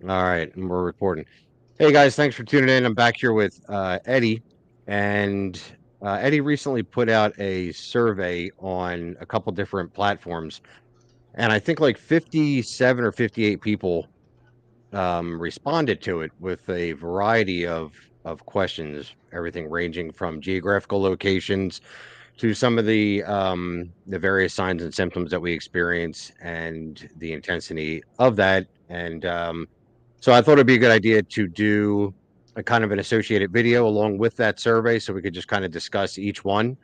All right, and we're recording. Hey guys, thanks for tuning in. I'm back here with Eddie, and Eddie recently put out a survey on a couple different platforms, and I think like 57 or 58 people responded to it with a variety of questions, everything ranging from geographical locations to some of the various signs and symptoms that we experience and the intensity of that. And so I thought it'd be a good idea to do a kind of an associated video along with that survey so we could just kind of discuss each one.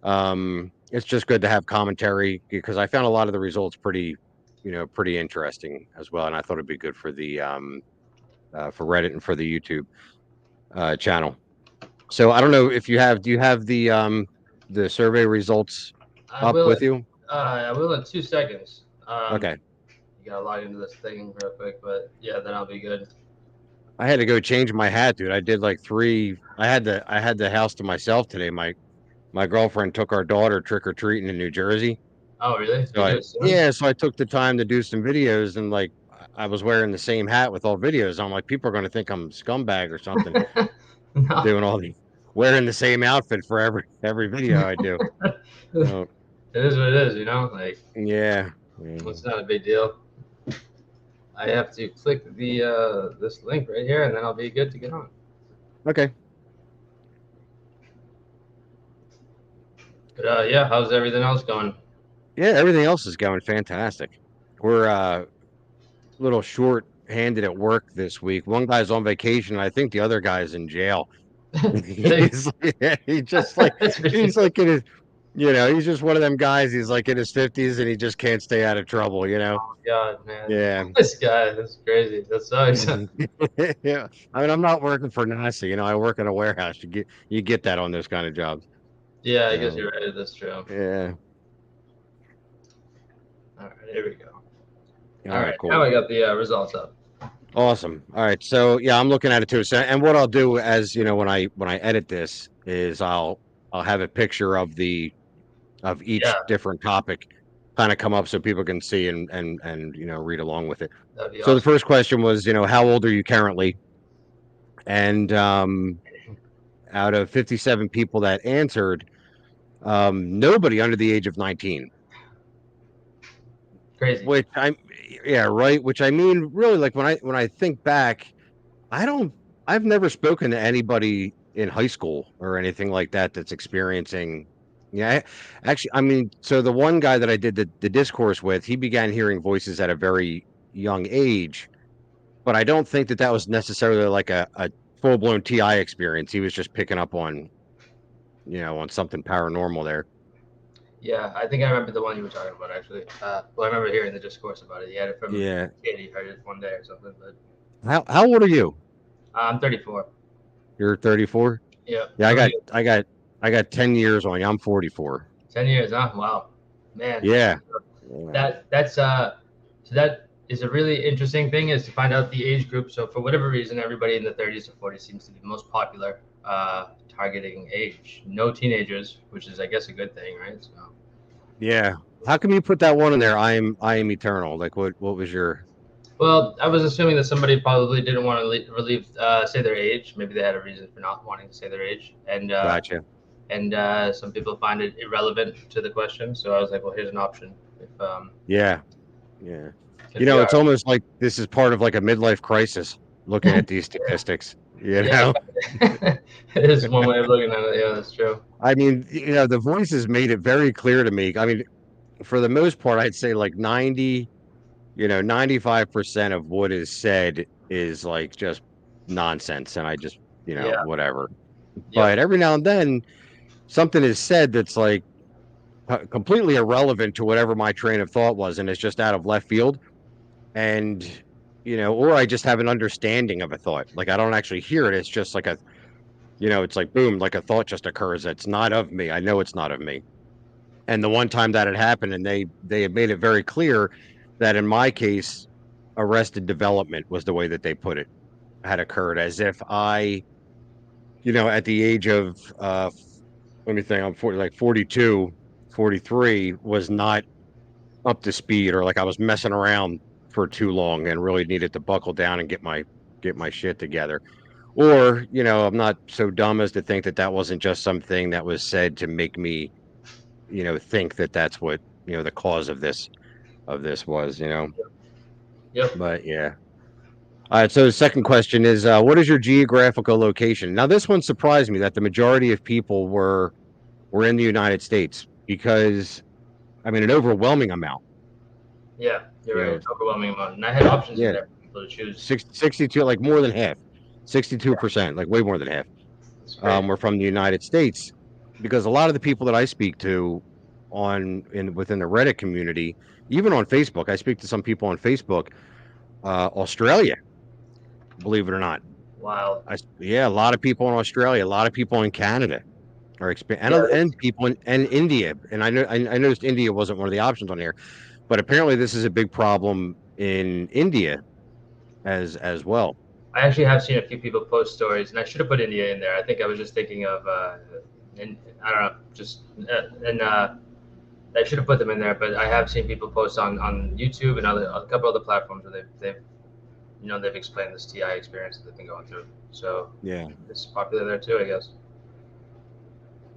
It's just good to have commentary because I found a lot of the results pretty interesting as well. And I thought it'd be good for Reddit and for the YouTube channel. So I don't know if do you have the survey results I up will. with you? I will in 2 seconds. Okay. You gotta log into this thing real quick, but yeah, then I'll be good. I had to go change my hat, dude. I did like three. I had the house to myself today. My girlfriend took our daughter trick or treating in New Jersey. Oh, really? So You do I it soon? yeah, so I took the time to do some videos and like I was wearing the same hat with all videos. I'm like, people are gonna think I'm a scumbag or something No. doing all the wearing the same outfit for every video I do. It So is what it is, you know. Like yeah. Yeah. it's not a big deal. I have to click the this link right here, and then I'll be good to get on. Okay. But yeah, how's everything else going? Yeah, everything else is going fantastic. We're a little short-handed at work this week. One guy's on vacation, and I think the other guy's in jail. He's yeah, he just like That's he's ridiculous. like in his he's just one of them guys. He's like in his 50s and he just can't stay out of trouble. Oh God, man, Yeah. this guy, that's crazy. That sucks. Yeah. I mean, I'm not working for NASA, I work in a warehouse. You get that on those kind of jobs. Yeah, I guess So you're right. That's true. yeah. All right, here we go. All All right, right, now cool. I got the results up. Awesome. All right. So yeah, I'm looking at it too. So and what I'll do as when I edit this is I'll have a picture of each Yeah, different topic kind of come up so people can see and read along with it. that'd be So the awesome. first question was, how old are you currently? And out of 57 people that answered, nobody under the age of 19. Crazy. Which I'm Yeah, right. Which I mean, really, like when I think back, I don't I've never spoken to anybody in high school or anything like that that's experiencing. Yeah, actually, I mean, so the one guy that I did the discourse with, he began hearing voices at a very young age, but I don't think that that was necessarily like a full blown TI experience. He was just picking up on something paranormal there. Yeah, I think I remember the one you were talking about actually. Well, I remember hearing the discourse about it. He had it from Yeah. Katie, heard it one day or something. But How old are you? I'm 34. You're 34? Yeah. Yeah, How I about got you? I got I got 10 years on you. I'm 44. 10 years, huh? Wow, man. Yeah. Yeah. That's so that is a really interesting thing is to find out the age group. So for whatever reason, everybody in the 30s to 40s seems to be the most popular targeting age. No teenagers, which is I guess a good thing, right? So. Yeah. How come you put that one in there? I am eternal. Like what was your Well, I was assuming that somebody probably didn't want to relieve, say their age. Maybe they had a reason for not wanting to say their age, gotcha? and some people find it irrelevant to the question. So I was like, well, here's an option Yeah. Yeah. if you It's are. almost like this is part of like a midlife crisis looking at these statistics, you Yeah, know? it is one way of looking at it. Yeah, that's true. I mean, the voices made it very clear to me. I mean, for the most part, I'd say like 95% of what is said is like just nonsense and I just, Yeah. whatever. Yep. But every now and then something is said that's like completely irrelevant to whatever my train of thought was, and it's just out of left field. And or I just have an understanding of a thought. Like I don't actually hear it. It's just like it's like boom, like a thought just occurs. It's not of me. I know it's not of me. And the one time that had happened, and they had made it very clear that in my case, arrested development was the way that they put it had occurred, as if I, at the age of let me think, I'm 40, like 42, 43, was not up to speed or like I was messing around for too long and really needed to buckle down and get my shit together. Or, I'm not so dumb as to think that that wasn't just something that was said to make me, think that that's what, the cause of this was. Yep. But yeah. All right, so the second question is, what is your geographical location? Now, this one surprised me that the majority of people were in the United States because, I mean, an overwhelming amount, Yeah, you're you right. know, It's overwhelming amount, and I had options in yeah, there for people to choose. 62, like more than half, Yeah, 62%, like way more than half, it's crazy. were from the United States, because a lot of the people that I speak to within the Reddit community, even on Facebook, I speak to some people on Facebook, Australia, believe it or not. Wow. Yeah, a lot of people in Australia, a lot of people in Canada are Yeah, and people in India. And I noticed India wasn't one of the options on here, but apparently this is a big problem in India as well. I actually have seen a few people post stories, and I should have put India in there. I think I was just thinking of, and I don't know, just and I should have put them in there. But I have seen people post on YouTube and a couple other platforms where they've explained this TI experience that they've been going through. So Yeah. it's popular there too, I guess.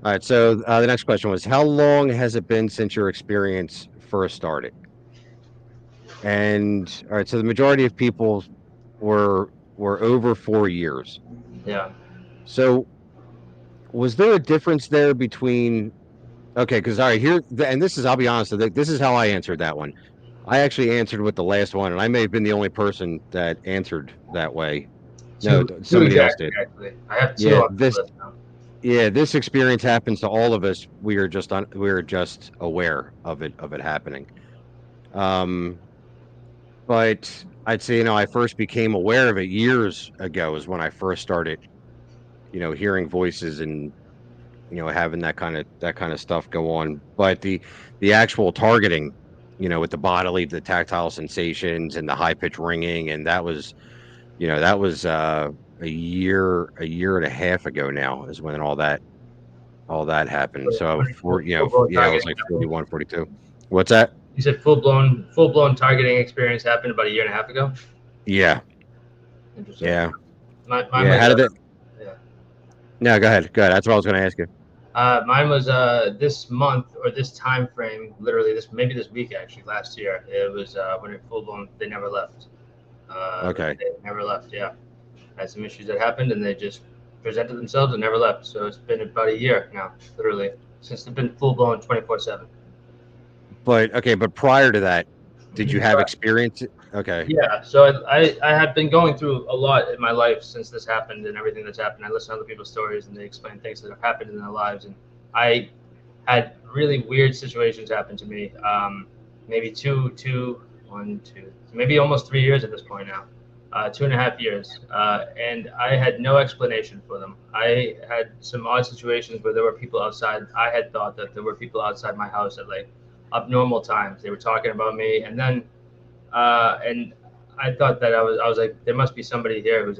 All right. So the next question was, how long has it been since your experience first started? And all right, so the majority of people were over 4 years. Yeah. So was there a difference there between? Okay, because all right, and this is, I'll be honest, this is how I answered that one. I actually answered with the last one, and I may have been the only person that answered that way. No, Two somebody else exactly. did. Actually, I have two Yeah, on my list now. this experience happens to all of us. We are just aware of it happening. Um, but I'd say, I first became aware of it years ago is when I first started, hearing voices and, having that kind of stuff go on. But the actual targeting, with the tactile sensations and the high pitch ringing, and that was a year and a half ago now is when all that happened. So Full blown yeah, I was targeting like happened. 41, 42. What's that? You said full blown targeting experience happened about a year and a half ago. Yeah, Interesting. yeah, Mine yeah. was How did it? yeah. No, go ahead. Go ahead. That's what I was going to ask you. Mine was this month or this time frame, literally this week actually. Last year, it was when it full blown. They never left. Okay. They never left. Yeah, had some issues that happened, and they just presented themselves and never left. So it's been about a year now, literally, since they've been full blown 24/7. But prior to that, did you have experience? Okay. Yeah, so I have been going through a lot in my life since this happened and everything that's happened. I listen to other people's stories and they explain things that have happened in their lives, and I had really weird situations happen to me. Maybe one, two, maybe almost 3 years at this point now, 2.5 years, and I had no explanation for them. I had some odd situations where there were people outside. I had thought that there were people outside my house at like abnormal times. They were talking about me, and I thought that I was like, there must be somebody here who's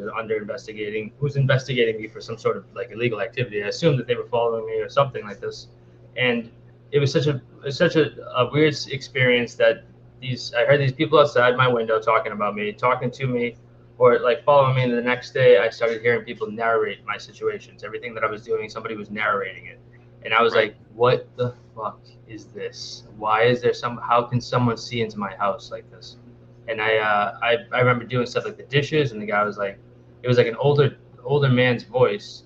investigating me for some sort of like illegal activity. I assumed that they were following me or something like this, and it was such a weird experience that I heard these people outside my window talking to me, or like following me. And the next day, I started hearing people narrate my situations, everything that I was doing. Somebody was narrating it, and I was Right. like, what the fuck is this? Why is there some? How can someone see into my house like this? And I remember doing stuff like the dishes, and the guy was like, it was like an older man's voice,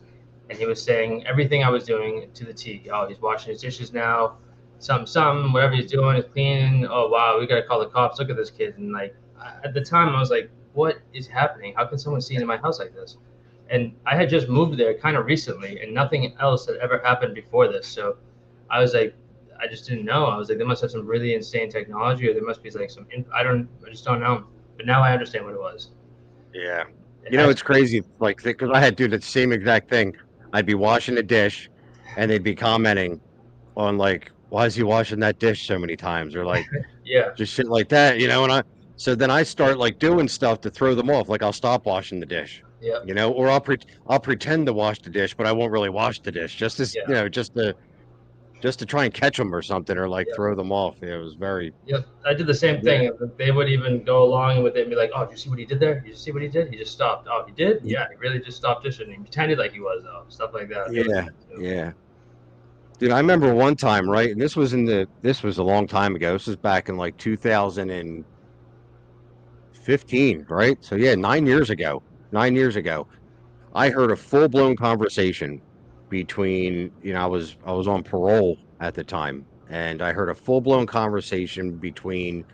and he was saying everything I was doing to the T. Oh, he's washing his dishes now, some whatever he's doing is cleaning. Oh wow, we gotta call the cops. Look at this kid. And like at the time, I was like, what is happening? How can someone see into my house like this? And I had just moved there kind of recently, and nothing else had ever happened before this. So I was like, I just didn't know. I was like, they must have some really insane technology, or there must be like I just don't know. But now I understand what it was. Yeah. It has, It's crazy. Like, because I had to do the same exact thing. I'd be washing the dish, and they'd be commenting on like, "Why is he washing that dish so many times?" Or like, yeah, just shit like that. And so then I start like doing stuff to throw them off. Like I'll stop washing the dish, yeah, or I'll pretend to wash the dish, but I won't really wash the dish. Just as yeah. just to just to try and catch them or something, or like Yeah. throw them off. Yeah, it was very, Yep, I did the same yeah, thing. They would even go along with it and be like, "Oh, did you see what he did there? Did you see what he did? He just stopped. Oh, he did? y- Yeah, he really just stopped dishing. He pretended like he was though. Stuff like that. They would do yeah, that too. yeah. Dude, I remember one time, right? And this was a long time ago. This was back in like 2015, right? So yeah, 9 years ago. 9 years ago, I heard a full blown conversation between, I was on parole at the time, and I heard a full blown conversation between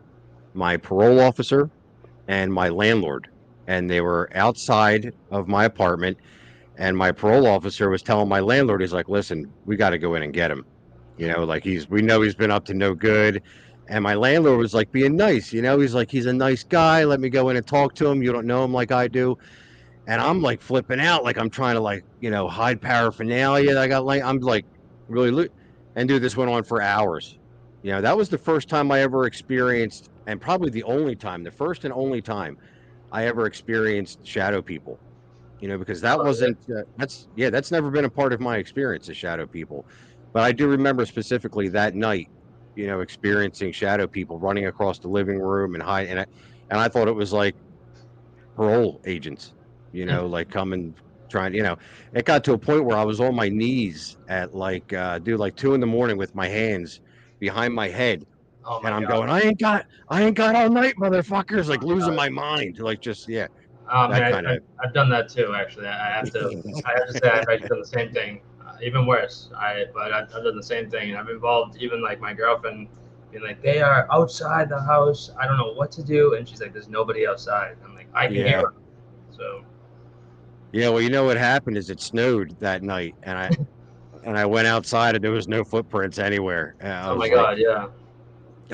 my parole officer and my landlord, and they were outside of my apartment, and my parole officer was telling my landlord, he's like, "Listen, we got to go in and get him. Like we know he's been up to no good." And my landlord was like being nice, he's like, "He's a nice guy. Let me go in and talk to him. You don't know him like I do." And I'm like flipping out, like I'm trying to like, hide paraphernalia that I got like I'm like really and dude, this went on for hours. That was the first time I ever experienced, and probably the first and only time I ever experienced shadow people. Because that Oh, yeah. wasn't that's never been a part of my experience as shadow people. But I do remember specifically that night, experiencing shadow people running across the living room and hide and I thought it was like parole agents, like coming trying, it got to a point where I was on my knees at like dude, like 2 in the morning with my hands behind my head, Oh and my I'm god. going, I ain't got all night, motherfuckers, Oh like my losing god. my mind, like just yeah, Oh that man, kind of I've done that too. Actually, I have to say I've actually done the same thing. Even worse. I've done the same thing, and I've involved even like my girlfriend being like, they are outside the house. I don't know what to do, and she's like, there's nobody outside. I'm like, I can hear yeah. them. So, Yeah, well, what happened is it snowed that night, and I went outside and there was no footprints anywhere. And oh my god, yeah,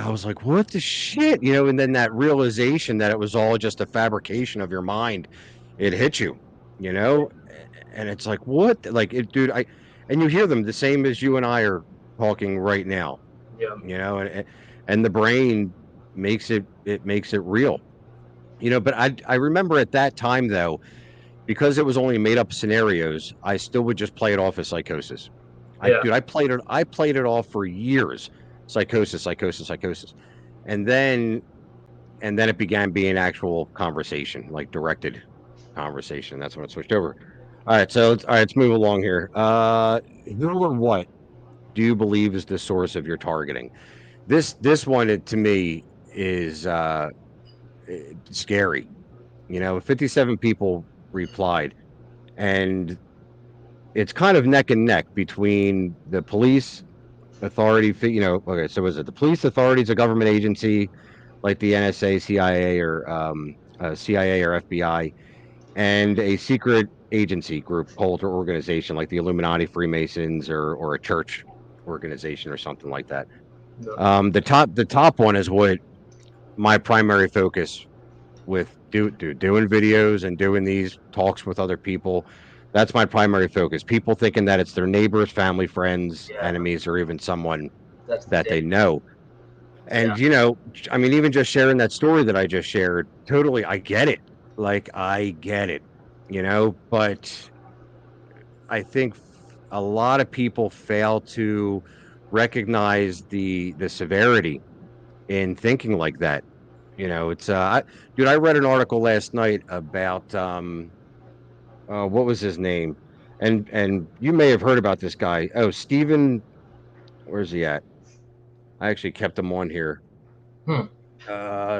I was like, what the shit? And then that realization that it was all just a fabrication of your mind, it hit you, you know? And it's like, what? Like it, dude, and you hear them the same as you and I are talking right now, yeah, and the brain makes it real, but I remember at that time though, because it was only made up scenarios, I still would just play it off as psychosis. yeah, I played it off for years. Psychosis, psychosis, psychosis. And then it began being actual conversation, like directed conversation. That's when it switched over. All right, let's move along here. Who or what do you believe is the source of your targeting? This one to me is scary. 57 people replied, and it's kind of neck and neck between the police authority. Okay, so is it the police authorities, a government agency like the NSA, CIA, or CIA or FBI, and a secret agency group, cult, or organization like the Illuminati, Freemasons, or a church organization or something like that. yeah, The top one is what my primary focus with doing videos and doing these talks with other people. That's my primary focus. People thinking that it's their neighbors, family, friends, yeah. enemies, or even someone That's the that they day. know. Yeah, And I mean, even just sharing that story that I just shared, totally, I get it. Like I get it, but I think a lot of people fail to recognize the severity in thinking like that. It's dude, I read an article last night about what was his name? And you may have heard about this guy. Oh, Stephen, where's he at? I actually kept him on here. hmm.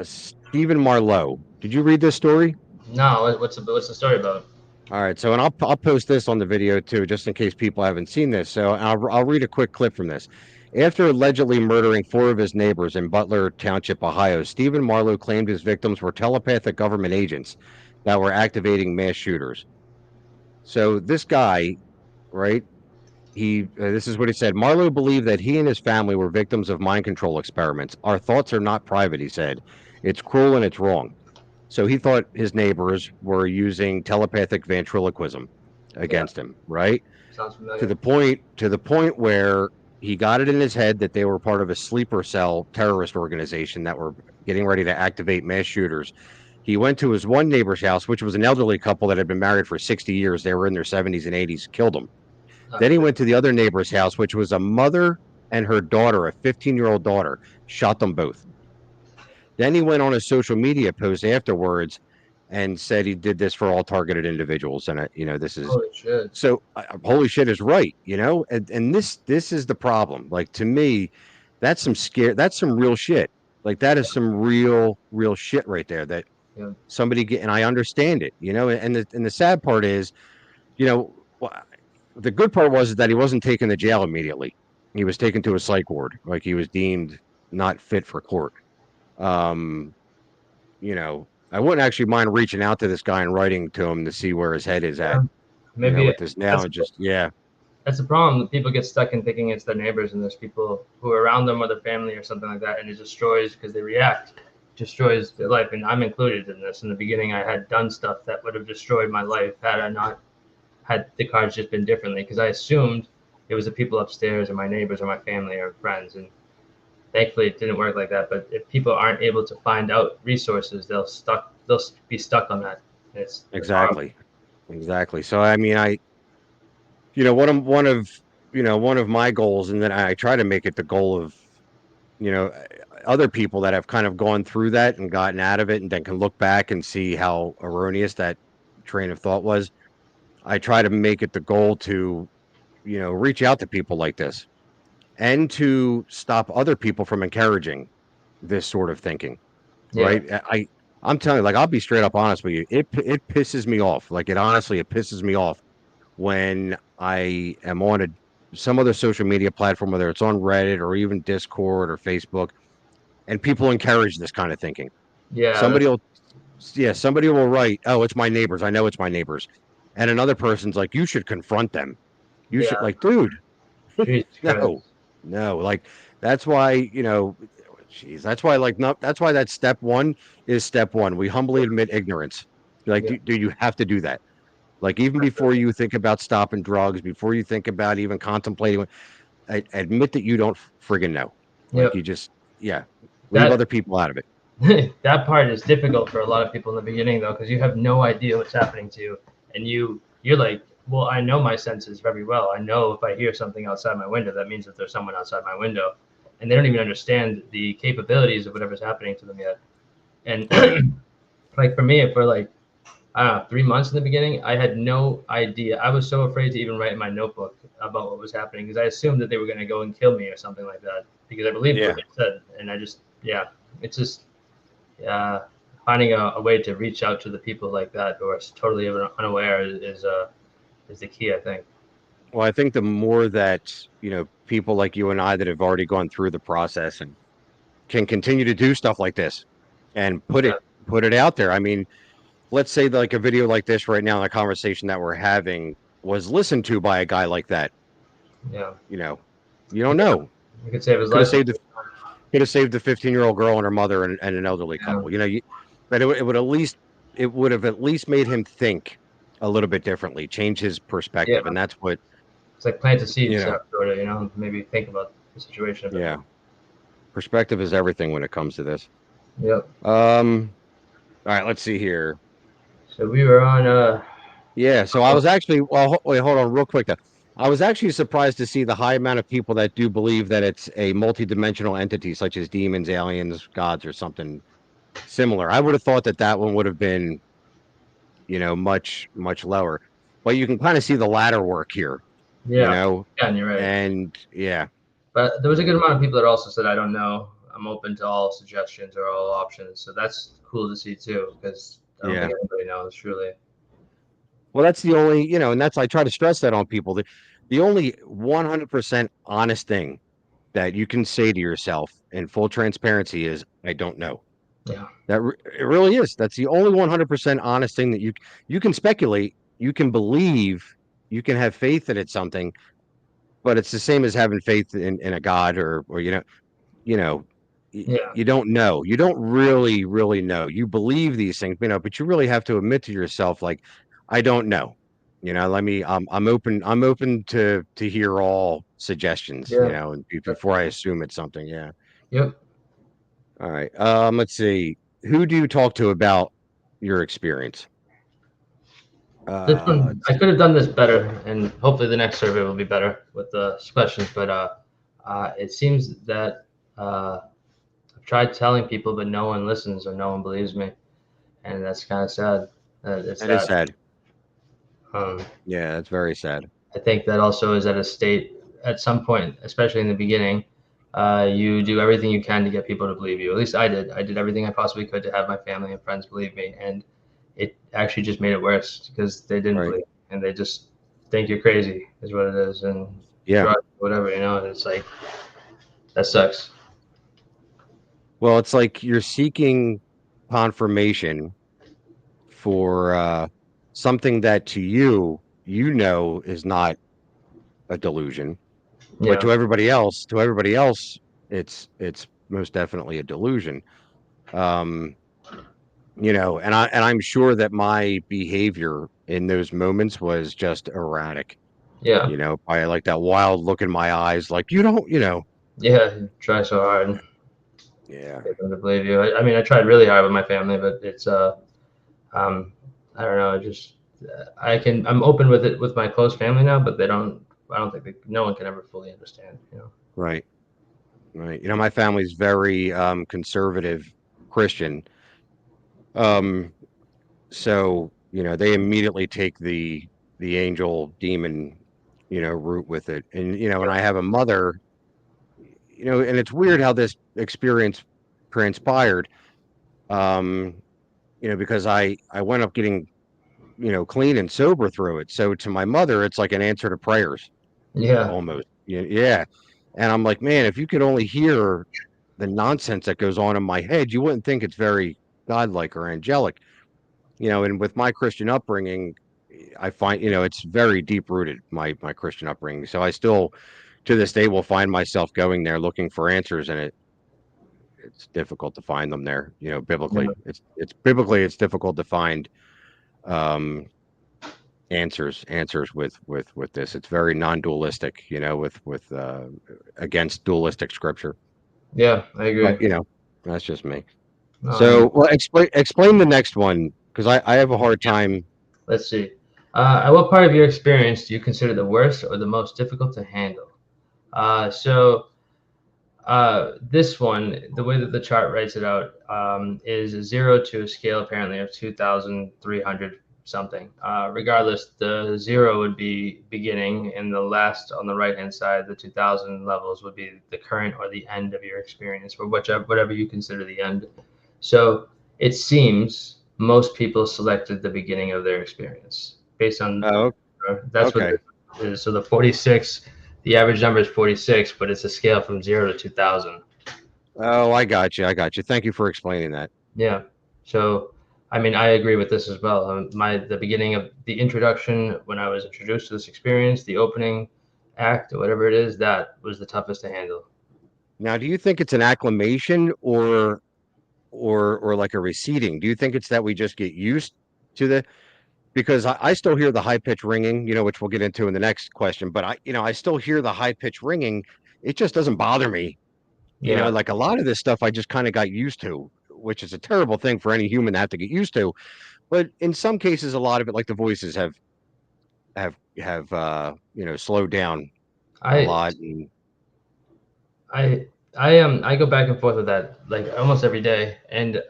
Stephen Marlowe. Did you read this story? No, what's the story about? All right, so and I'll post this on the video too, just in case people haven't seen this. So I'll read a quick clip from this. After allegedly murdering four of his neighbors in Butler Township, Ohio, Stephen Marlowe claimed his victims were telepathic government agents that were activating mass shooters. So this guy, right? This is what he said. Marlowe believed that he and his family were victims of mind control experiments. Our thoughts are not private, he said. It's cruel and it's wrong. So he thought his neighbors were using telepathic ventriloquism Yeah, against him, right? sounds To familiar. the point where he got it in his head that they were part of a sleeper cell terrorist organization that were getting ready to activate mass shooters. He went to his one neighbor's house, which was an elderly couple that had been married for 60 years. They were in their 70s and 80s, killed them. Oh Then he shit. went to the other neighbor's house, which was a mother and her daughter, a 15-year-old daughter, shot them both. Then he went on a social media post afterwards and said he did this for all targeted individuals. And this is Holy shit. so holy shit is right, and this is the problem. Like, to me, that's some real shit. Like, that is some real shit right there. That Yeah. somebody get, and I understand it, and the sad part is, you know, the good part was that he wasn't taken to jail immediately. He was taken to a psych ward, like he was deemed not fit for court. Um, I wouldn't actually mind reaching out to this guy and writing to him to see where his head is at, Yeah. Maybe with this now. that's And just, yeah, that's the problem. People get stuck in thinking it's their neighbors, and there's people who are around them or their family or something like that, and it destroys because they react, destroys their life. And I'm included in this. In the beginning, I had done stuff that would have destroyed my life had I not had the cards just been differently, because I assumed it was the people upstairs or my neighbors or my family or friends, and thankfully it didn't work like that. But if people aren't able to find out resources, they'll be stuck on that. It's horrible. exactly. So I mean, one of my goals, and then I try to make it the goal of, you know other people that have kind of gone through that and gotten out of it, and then can look back and see how erroneous that train of thought was. I try to make it the goal to, reach out to people like this, and to stop other people from encouraging this sort of thinking. Yeah, Right? I'm telling you, like, I'll be straight up honest with you. It pisses me off. Like, it pisses me off when I am on some other social media platform, whether it's on Reddit or even Discord or Facebook, and people encourage this kind of thinking. yeah, Somebody will, yeah, somebody will write, "Oh, it's my neighbors. I know it's my neighbors," and another person's like, "You should confront them. You should," yeah. like, dude, Jesus no, Christ. no, like, that's why, geez, that's why, like, no, that's why that step one is step one. We humbly admit ignorance. Like, Yeah, do you have to do that? Like, even before you think about stopping drugs, before you think about even contemplating, admit that you don't friggin' know. yeah. Like, you just, yeah, leave That other people out of it. that part is difficult for a lot of people in the beginning though, because you have no idea what's happening to you, and you're like, well, I know my senses very well. I know if I hear something outside my window, that means that there's someone outside my window, and they don't even understand the capabilities of whatever's happening to them yet. And Right. like for me, for like, I don't know, 3 months in the beginning, I had no idea. I was so afraid to even write in my notebook about what was happening, because I assumed that they were going to go and kill me or something like that, because I believed what Yeah. they said. And I just, yeah, it's just, uh, finding a way to reach out to the people like that who are totally unaware is the key, I think. Well, I think the more that, people like you and I that have already gone through the process and can continue to do stuff like this and Yeah, put it out there. I mean, let's say like a video like this right now, the conversation that we're having was listened to by a guy like that. yeah, You know, you don't yeah. know. You could save his Could have life. saved the could have saved the 15-year-old girl and her mother, and an elderly Yeah, couple. But it would have at least made him think a little bit differently, change his yeah. perspective, and that's what It's like plant a you seed, know. sort of, maybe think about the situation a bit Yeah, more. perspective is everything when it comes to this. Yep. All right, let's see here. So we were on. Yeah, so I was actually, well, wait, hold on, real quick. Though. I was actually surprised to see the high amount of people that do believe that it's a multidimensional entity, such as demons, aliens, gods, or something similar. I would have thought that that one would have been, much lower. But you can kind of see the ladder work here, you Yeah, know, yeah, and you're right. and yeah, But there was a good and amount of people that also said, I don't know. I'm open to all suggestions or all options. So that's cool to see too, because I don't yeah. think anybody knows truly. Well, that's the only, and that's, I try to stress that on people. The only 100% honest thing that you can say to yourself in full transparency is, I don't know. Yeah. It really is. That's the only 100% honest thing that you can speculate, you can believe, you can have faith that it's something, but it's the same as having faith in a god, or you know Yeah. you don't know. You don't really know. You believe these things, but you really have to admit to yourself, like, I don't know. Let me I'm open to hear all suggestions, Yeah. and before I assume it's something. Yeah. Yep. All right. Let's see. Who do you talk to about your experience? This one, Let's I see. could have done this better, and hopefully the next survey will be better with the questions. But It seems that I've tried telling people, but no one listens or no one believes me, and that's kind of sad. It's That is that. sad. Um, Yeah, that's very sad. I think that also is at a state at some point, especially in the beginning. You do everything you can to get people to believe you. At least I did. I did everything I possibly could to have my family and friends believe me, and it actually just made it worse because they didn't Right. believe, and they just think you're crazy, is what it is, and Yeah. drugs, whatever, you know. And it's like that sucks. Well, it's like you're seeking confirmation for something that to you, is not a delusion, but Yeah, to everybody else, it's most definitely a delusion. Um, and I'm sure that my behavior in those moments was just erratic. yeah, I like that wild look in my eyes, like you don't, yeah. You try so hard to yeah, get them to believe you. I mean, I tried really hard with my family, but it's um, I don't know. Just I'm open with it with my close family now, but they don't. I don't think no one can ever fully understand. You know. right, right. My family's very conservative Christian. Um, so they immediately take the angel demon route with it, and I have a mother, and it's weird how this experience transpired. Um, because I went up getting clean and sober through it. So to my mother, it's like an answer to prayers Yeah, almost. Yeah. And I'm like, man, if you could only hear the nonsense that goes on in my head, you wouldn't think it's very godlike or angelic. And with my Christian upbringing, I find, it's very deep rooted, my Christian upbringing. So I still to this day will find myself going there looking for answers, and it's difficult to find them there, yeah, biblically. It's difficult to find um answers with this. It's very non-dualistic, with against dualistic scripture. yeah. I But agree. that's just me. No, I mean, So, well, explain the next one because I have a hard time. let's see. At what part of your experience do you consider the worst or the most difficult to handle? So this one, the way that the chart writes it out, is a 0 to a scale apparently of 2,300 something. Regardless, the 0 would be beginning, and the last on the right hand side, the 2,000 levels would be the current or the end of your experience, or whatever you consider the end. So it seems most people selected the beginning of their experience based on Oh, that's what okay. it is. So the 46, the average number is 46, but it's a scale from 0 to 2,000. Oh, I got you. I got you. Thank you for explaining that. Yeah. So, I mean, I agree with this as well. The beginning of the introduction, when I was introduced to this experience, the opening act or whatever it is, that was the toughest to handle. Now, do you think it's an acclamation or like a receding? Do you think it's that we just get used to the because I still hear the high pitch ringing, which we'll get into in the next question, but I still hear the high pitch ringing. It just doesn't bother me. Yeah. Like a lot of this stuff I just kind of got used to, which is a terrible thing for any human to have to get used to. But in some cases, a lot of it, like the voices have slowed down a I lot. And I go back and forth with that like almost every day, and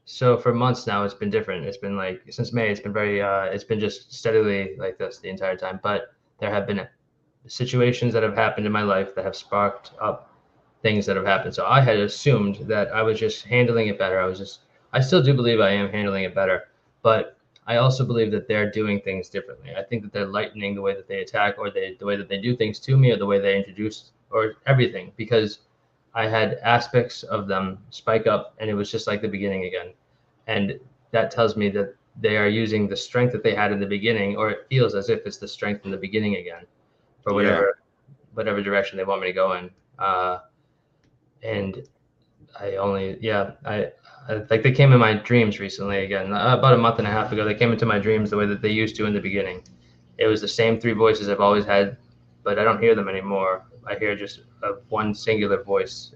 so for months now it's been different. It's been like since May, it's been just steadily like this the entire time. But there have been situations that have happened in my life that have sparked up things that have happened. So I had assumed that I was just handling it better. I still do believe I am handling it better, but I also believe that they're doing things differently. I think that they're lightening the way that they attack, or the way that they do things to me, or the way they introduce, or everything, because I had aspects of them spike up, and it was just like the beginning again. And that tells me that they are using the strength that they had in the beginning, or it feels as if it's the strength in the beginning again, for yeah, whatever direction they want me to go in. And I like they came in my dreams recently again, about a month and a half ago. They came into my dreams the way that they used to in the beginning. It was the same three voices I've always had, but I don't hear them anymore. I hear just one singular voice.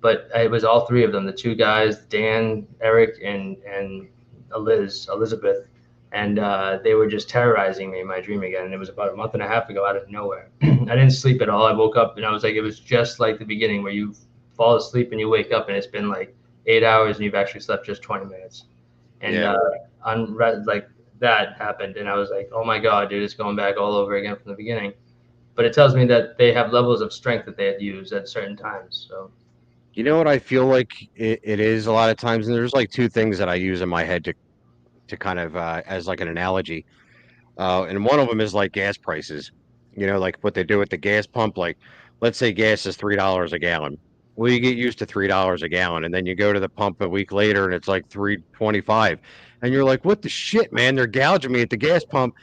But it was all three of them, the two guys, Dan, Eric, and Elizabeth. and they were just terrorizing me in my dream again. And it was about a month and a half ago, out of nowhere. I didn't sleep at all. I woke up and I was like, it was just like the beginning where you fall asleep and you wake up and it's been like 8 hours and you've actually slept just 20 minutes. And Yeah. like that happened, and I was like, oh my god, dude, it's going back all over again from the beginning. But it tells me that they have levels of strength that they had used at certain times. So You know what I feel like it is a lot of times, and there's like two things that I use in my head to kind of as like an analogy. And one of them is like gas prices. You know, like what they do at the gas pump. Like, let's say gas is $3 a gallon. Well, you get used to $3 a gallon, and then you go to the pump a week later, and it's like 3.25, and you're like, "What the shit, man? They're gouging me at the gas pump."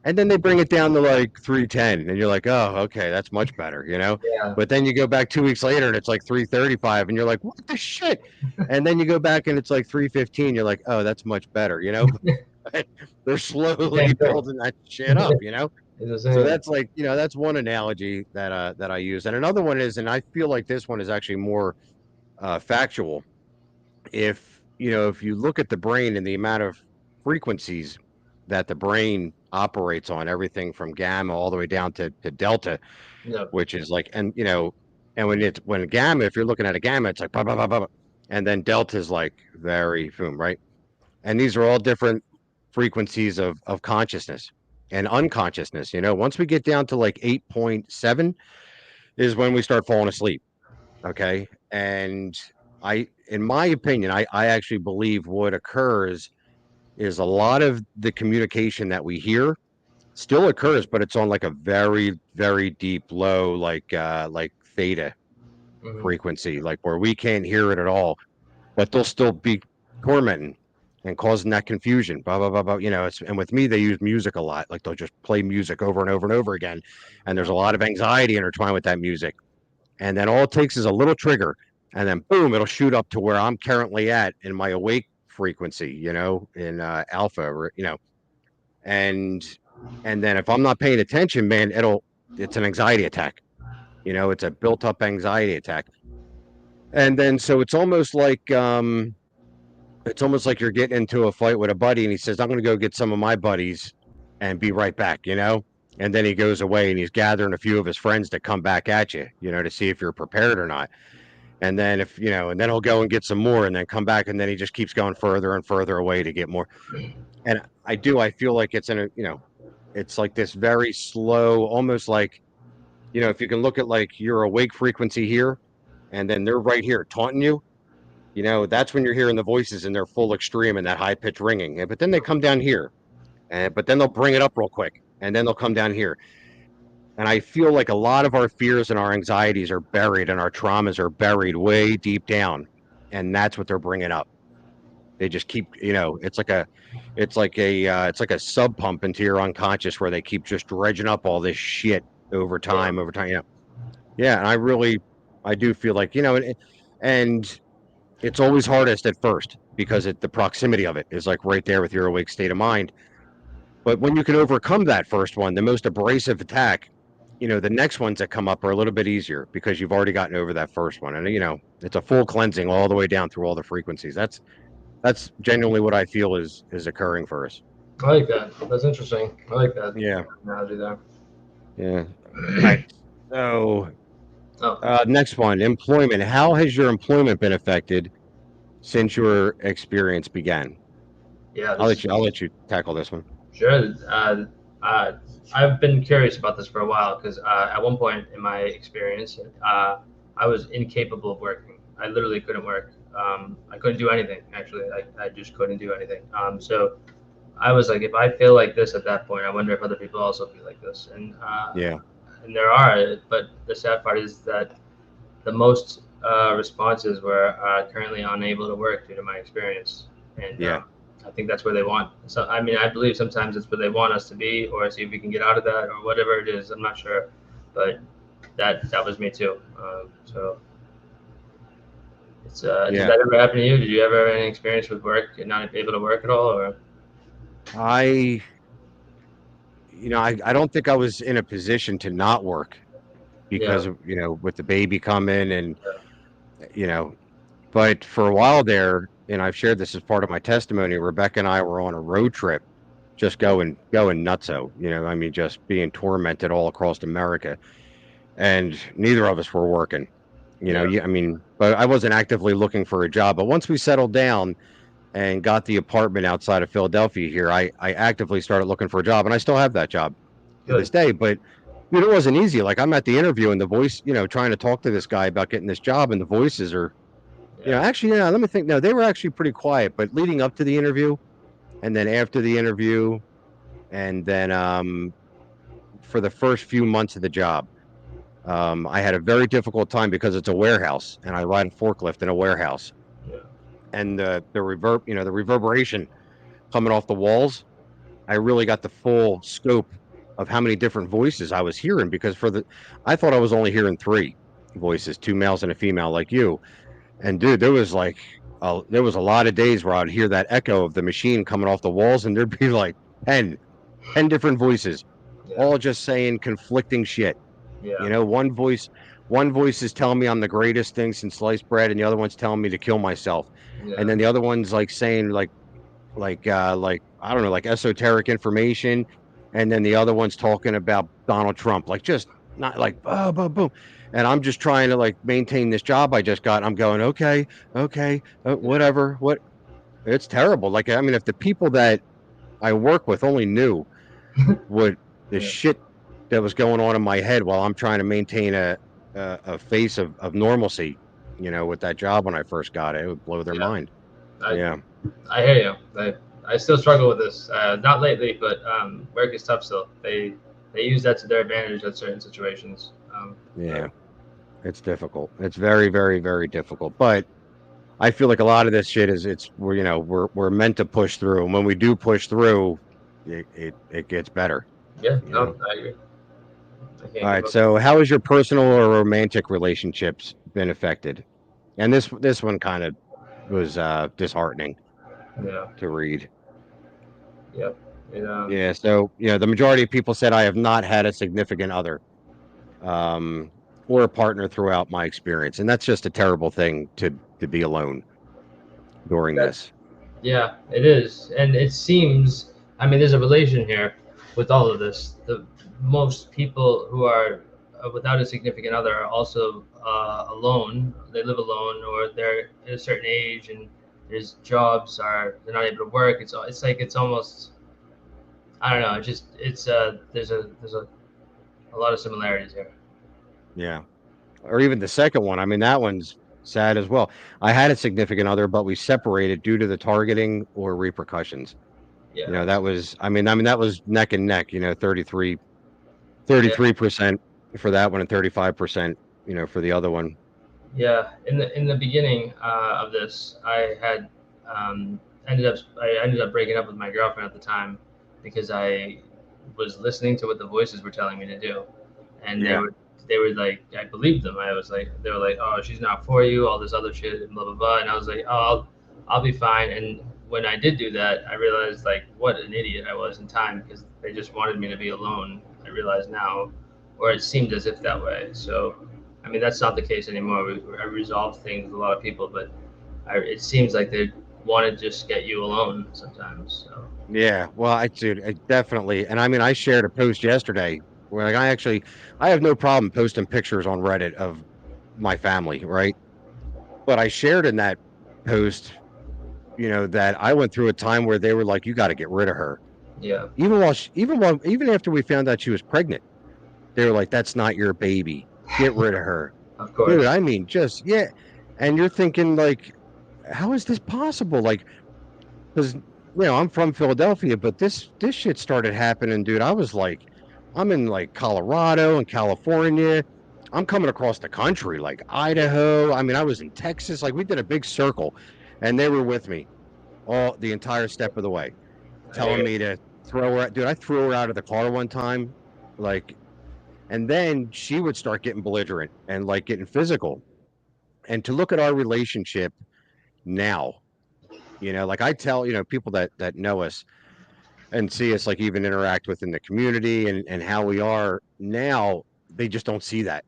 And then they bring it down to like 3.10, and you're like, "Oh, okay, that's much better," you know. yeah, But then you go back 2 weeks later, and it's like 3.35, and you're like, "What the shit?" And then you go back, and it's like 3.15. You're like, "Oh, that's much better," you know. They're slowly same thing. building that shit up, you know? It's the So same. that's like, that's one analogy that I use. And another one is, and I feel like this one is actually more factual. If you look at the brain and the amount of frequencies that the brain operates on, everything from gamma all the way down to delta, Yep. which is like, and when gamma, if you're looking at a gamma, it's like, bah, bah, bah, bah, bah, and then delta is like very boom, right? And these are all different frequencies of consciousness and unconsciousness. Once we get down to like 8.7 is when we start falling asleep. Okay. And in my opinion, I actually believe what occurs is a lot of the communication that we hear still occurs, but it's on like a very, very deep low, like theta Hmm. frequency, like where we can't hear it at all, but they'll still be tormenting and causing that confusion. Blah blah blah blah. And with me, they use music a lot. Like they'll just play music over and over and over again, and there's Yeah. a lot of anxiety intertwined with that music. And then all it takes is a little trigger, and then boom, it'll shoot up to where I'm currently at in my awake frequency. In alpha, and and then if I'm not paying attention, man, it's an anxiety attack. It's a built up anxiety attack. And then so it's almost like you're getting into a fight with a buddy and he says, I'm going to go get some of my buddies and be right back. And then he goes away and he's gathering a few of his friends to come back at you, to see if you're prepared or not. And then and then he'll go and get some more and then come back. And then he just keeps going further and further away to get more. And I feel like it's like this very slow, almost like, if you can look at like your awake frequency here and then they're right here taunting you. That's when you're hearing the voices in their full extreme and that high pitch ringing. But then they come down here, but then they'll bring it up real quick, and then they'll come down here. And I feel like a lot of our fears and our anxieties are buried, and our traumas are buried way deep down, and that's what they're bringing up. They just keep, it's like a sub pump into your unconscious where they keep just dredging up all this shit over Yeah. time, over time. Yeah, and I do feel like, and it's always hardest at first because the proximity of it is like right there with your awake state of mind. But when you can overcome that first one, the most abrasive attack, the next ones that come up are a little bit easier because you've already gotten over that first one. And it's a full cleansing all the way down through all the frequencies. That's genuinely what I feel is occurring for us. I like that. That's interesting. I like that Yeah. analogy there. Yeah. All right. So Oh, next one, employment. How has your employment been affected since your experience began? yeah. I'll This let you tackle this one. sure. Uh, I've been curious about this for a while because at one point in my experience, I was incapable of working. I literally couldn't work. I couldn't do anything. Actually, I just couldn't do anything. So I was like, if I feel like this at that point, I wonder if other people also feel like this. Yeah. And there are, but the sad part is that the most responses were currently unable to work due to my experience, and Yeah. I think that's where they want. So I mean, I believe sometimes it's where they want us to be, or see if we can get out of that, or whatever it is. I'm not sure, but that was me too. So did Yeah. that ever happen to you? Did you ever have any experience with work and not able to work at all, or? I, I don't think I was in a position to not work Yeah, because of, with the baby coming and, yeah, you know, but for a while there, and I've shared this as part of my testimony, Rebecca and I were on a road trip just going nutso. I mean, just being tormented all across America, and neither of us were working. Yeah. I mean, but I wasn't actively looking for a job. But once we settled down and got the apartment outside of Philadelphia here, I actively started looking for a job, and I still have that job to this Good. day. But it wasn't easy. Like I'm at the interview, and the voice, trying to talk to this guy about getting this job, and the voices are, Yeah. actually, yeah. Let me think. No, they were actually pretty quiet. But leading up to the interview, and then after the interview, and then for the first few months of the job, I had a very difficult time because it's a warehouse, and I ride a forklift in a warehouse, Yeah. and the reverberation coming off the walls. I really got the full scope of how many different voices I was hearing because I thought I was only hearing three voices, two males and a female, like you. And dude, there was a lot of days where I'd hear that echo of the machine coming off the walls, and there'd be like 10, 10 different voices, Yeah. all just saying conflicting shit. Yeah. One voice is telling me I'm the greatest thing since sliced bread, and the other one's telling me to kill myself. And Yeah. then the other one's like saying like I don't know, like esoteric information, and then the other one's talking about Donald Trump, like just not like boom, boom, boom. And I'm just trying to like maintain this job I just got. I'm going, okay, okay, Yeah. whatever. What It's terrible. Like I mean, if the people that I work with only knew what the Yeah. shit that was going on in my head while I'm trying to maintain a face of normalcy, with that job when I first got it, it would blow their Yeah. mind. I Yeah. I hear you. I still struggle with this. Not lately, but work is tough still. They use that to their advantage at certain situations. Yeah. It's difficult. It's very, very, very difficult. But I feel like a lot of this shit is we're meant to push through. And when we do push through, it gets better, yeah. you know. No, I agree. I All can't give right. up. So how has your personal or romantic relationships been affected? And this one kind of was disheartening Yeah. to read. Yep. It Yeah. So, the majority of people said I have not had a significant other um or a partner throughout my experience. And that's just a terrible thing to be alone during that this. Yeah, it is, and it seems. I mean, there's a relation here with all of this. The most people who are without a significant other are also alone. They live alone, or they're at a certain age, and there's jobs are they're not able to work. It's like it's almost I don't know. It just it's a lot of similarities here. Yeah. Or even the second one. I mean, that one's sad as well. I had a significant other, but we separated due to the targeting or repercussions. Yeah, I mean, that was neck and neck, 33 yeah, percent for that one and 35%, for the other one. yeah. In the beginning of this, um, I ended up breaking up with my girlfriend at the time because I was listening to what the voices were telling me to do, and Yeah. they were like I believed them. I was like they were like, oh, she's not for you, all this other shit and blah blah blah, and I was like, oh, I'll be fine. And when I did do that, I realized like what an idiot I was in time because they just wanted me to be alone. I realize now, or it seemed as if that way. So, I mean, that's not the case anymore. I resolved things with a lot of people, but it seems like they want to just get you alone sometimes. So, Yeah. Well, dude, I definitely. And I mean, I shared a post yesterday where like I have no problem posting pictures on Reddit of my family, right? But I shared in that post, that I went through a time where they were like, you got to get rid of her. yeah, Even after we found out she was pregnant, they were like, "That's not your baby. Get rid of her, of dude." course. I mean, just yeah. And you're thinking like, how is this possible? Like, because I'm from Philadelphia, but this shit started happening, dude. I was like, I'm in like Colorado and California. I'm coming across the country, like Idaho. I mean, I was in Texas. Like, we did a big circle, and they were with me all the entire step of the way, I hear telling you. me to throw her out. Dude, I threw her out of the car one time, like, and then she would start getting belligerent and like getting physical. And to look at our relationship now, like I tell, people that know us and see us like even interact within the community and how we are now, they just don't see that.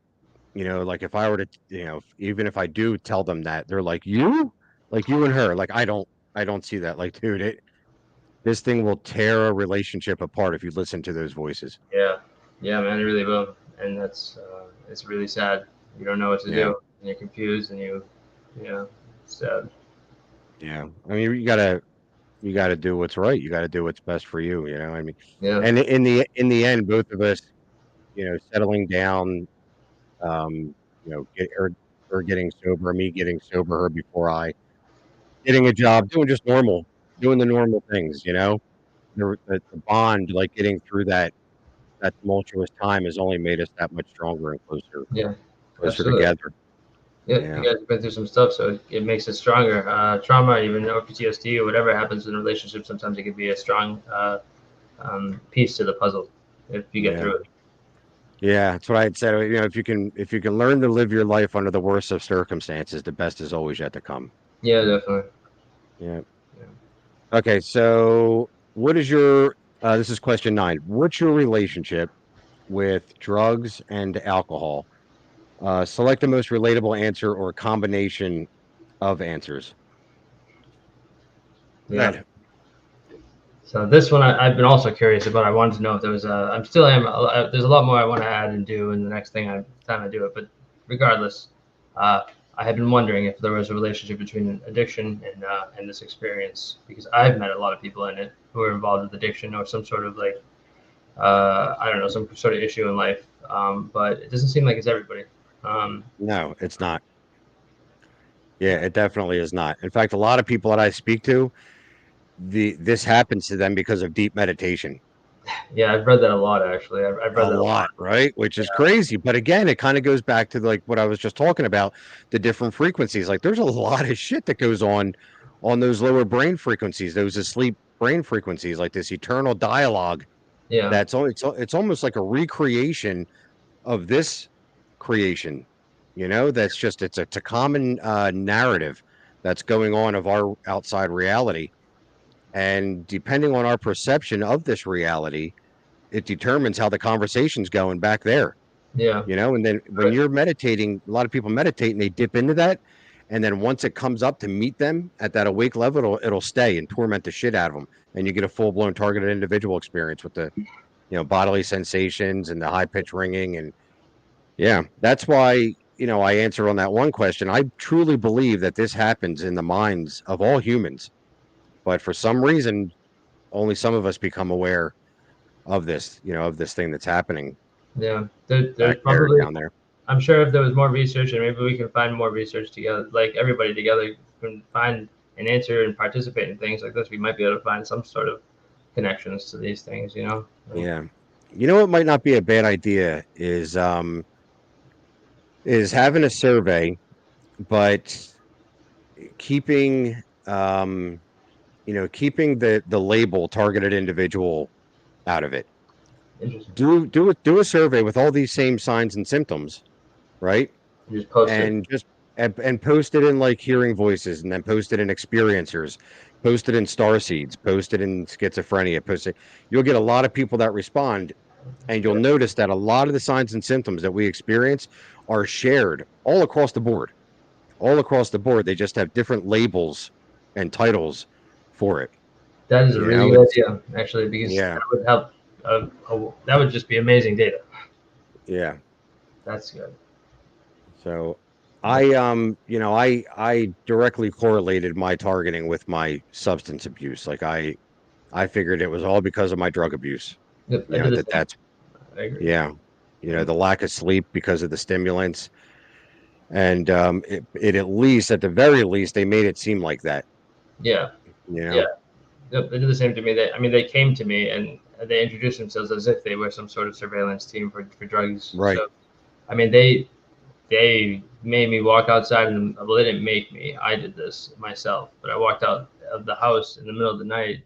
Like if I were to, even if I do tell them that, they're like, you and her, like I don't see that. Like, dude, this thing will tear a relationship apart if you listen to those voices. Yeah, yeah, man, it really will, and that's it's really sad. You don't know what to Yeah. do, and you're confused, and yeah, it's sad. Yeah. I mean, you gotta do what's right. You gotta do what's best for you, you know. I mean, Yeah, and in the end, both of us, settling down, or getting sober, me getting sober, her before I, getting a job, doing the normal things, the bond, like getting through that tumultuous time has only made us that much stronger and yeah, closer absolutely. together. Yeah, you Yeah. guys have been through some stuff, so it makes it stronger. Trauma, even or PTSD or whatever happens in a relationship, sometimes it can be a strong piece to the puzzle if you get Yeah. through it. Yeah, that's what I had said. If you can learn to live your life under the worst of circumstances, the best is always yet to come. Yeah, definitely. Yeah. Yeah. Okay, so what is your this is question 9. What's your relationship with drugs and alcohol? Select the most relatable answer or combination of answers. Yeah. Good. So this one I've been also curious about. I wanted to know if there was a. I'm still am. There's a lot more I want to add and do in the next time I do it. But regardless, uh, I have been wondering if there was a relationship between addiction and this experience because I've met a lot of people in it who are involved with addiction or some sort of like I don't know some sort of issue in life. But it doesn't seem like it's everybody. Um, No, it's not. Yeah, it definitely is not. In fact, a lot of people that I speak to, this happens to them because of deep meditation. yeah, I've read that a lot actually. I've A read that a lot. lot, right? Which is Yeah, crazy. But again, it kind of goes back to like what I was just talking about, the different frequencies. Like there's a lot of shit that goes on those lower brain frequencies, those asleep brain frequencies, like this eternal dialogue yeah, it's almost like a recreation of this creation. That's just it's a common narrative that's going on of our outside reality. And depending on our perception of this reality, it determines how the conversation's going back there. yeah, And then when right. you're meditating, a lot of people meditate and they dip into that. And then once it comes up to meet them at that awake level, it'll stay and torment the shit out of them. And you get a full blown targeted individual experience with the, bodily sensations and the high pitch ringing. And yeah, that's why, I answer on that one question. I truly believe that this happens in the minds of all humans. But for some reason, only some of us become aware of this thing that's happening Yeah, there's back there and probably. down there. I'm sure if there was more research, and maybe we can find more research together, like everybody together can find an answer and participate in things like this, we might be able to find some sort of connections to these things. Yeah. What might not be a bad idea is having a survey, but keeping keeping the label targeted individual out of it. Interesting. Do a survey with all these same signs and symptoms, right? You just post it. And just and post it in like hearing voices, and then post it in experiencers, post it in star seeds, post it in schizophrenia, post it. You'll get a lot of people that respond. And you'll Yeah, notice that a lot of the signs and symptoms that we experience are shared all across the board. All across the board. They just have different labels and titles for it. that is a really good It's idea, actually, because yeah, that would help. That would just be amazing data. yeah. That's good. So Yeah, I directly correlated my targeting with my substance abuse. Like I figured it was all because of my drug abuse. yep, I did the same. That's I agree. yeah. Yeah, The lack of sleep because of the stimulants. And it at least, at the very least, they made it seem like that. yeah, You yeah. know, Yep, they did the same to me. I mean, they came to me and they introduced themselves as if they were some sort of surveillance team for drugs. right? So, I mean, they made me walk outside, and well, they didn't make me. I did this myself. But I walked out of the house in the middle of the night